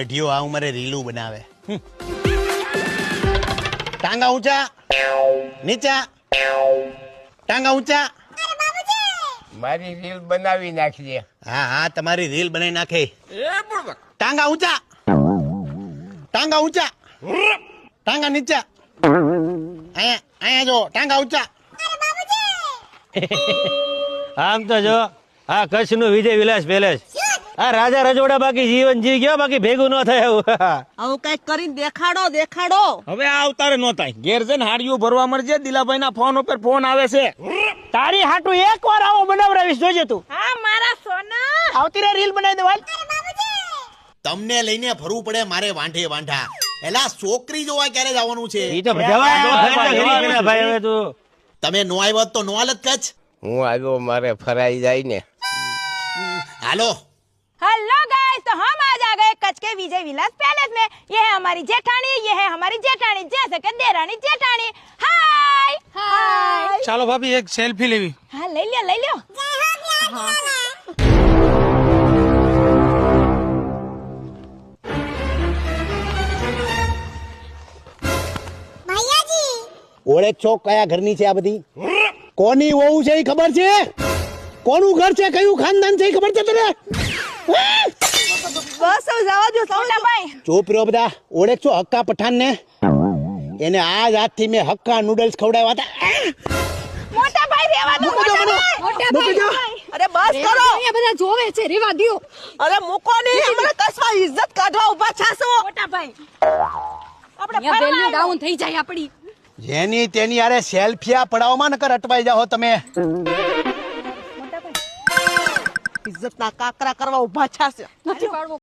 અઢિયો આ ઉંમરે રીલું બનાવે. ટાંગા ઊંચા નીચા, ટાંગા ઊંચા. મારી રીલ બનાવી નાખજે. હા હા તમારી રીલ બનાવી નાખે. ટાંગા ઊંચા, ટાંગા ઊંચા, ટાંગા નીચા. અહીંયા અહીંયા જો ટાંગા ઊંચા. આમ તો જો આ કચ્છ નું વિજય વિલાસ પેલેસ, આ રાજા રજોડા બાકી જીવન જીવી ગયો, બાકી ભેગું ન થાય એવું. આવું કઈક કરીને દેખાડો દેખાડો. હવે આ અવતારે નો થાય. ઘેર જઈને હાડિયું ભરવા મળજે. દિલાભાઈ ના ફોન ઉપર ફોન આવે છે. તારી હાટુ એક વાર આવો બનાવરાવીશ જોજે તું. હા મારા સોના. આવતી રે રીલ બનાવી દેવાલ. તમને લઈને ફરવું પડે મારે વાંઢે વાંઢા. એલા છોકરી જોવા ક્યારે જવાનું છે? ઈ તો ભાઈ હવે તું તમે નો આવ્યો તો નો હાલત કચ્છ. હું આવ્યો મારે ફરાઈ જાય ને. હાલો हेलो गाइस, तो हम आज आ गए कच्छ के विजय विलास पैलेस में। ये है हमारी जेठानी, ये है हमारी जेठानी, जैसे कि देरानी जेठानी। हाय हाय। ચાલો ભાભી એક સેલ્ફી લેવી. हाँ ले लियो ले लियो। ઓળખ છો કયા ઘરની છે આ બધી? કોની વહુ છે એ ખબર છે? કોનું ઘર છે, કયું ખાનદાન છે એ ખબર છે તને? બસ હવે જવા દો મોટા ભાઈ ચૂપ રહ્યો બધા. ઓળખ છો હક્કા પઠાણ ને? એને આજ હાથથી મેં હક્કા નૂડલ્સ ખવડાવ્યા હતા. મોટા ભાઈ રેવા દો મોટા ભાઈ અરે બસ કરો. અહીંયા બધા જોવે છે, રેવા દ્યો. અરે મૂકો નહીં, અમારે કસવા ઇજ્જત કાઢવા ઉભા છાસો. મોટા ભાઈ આપણે અહીંયા વેલ્યુ ફરવા ડાઉન થઈ જાય આપડી. જેની તેની યારે સેલ્ફિયા પડાવવામાં નકર અટવાઈ જાઓ તમે. ઇજ્જતના કાકરા કરવા ઉભા છાસે. નથી પાડવો.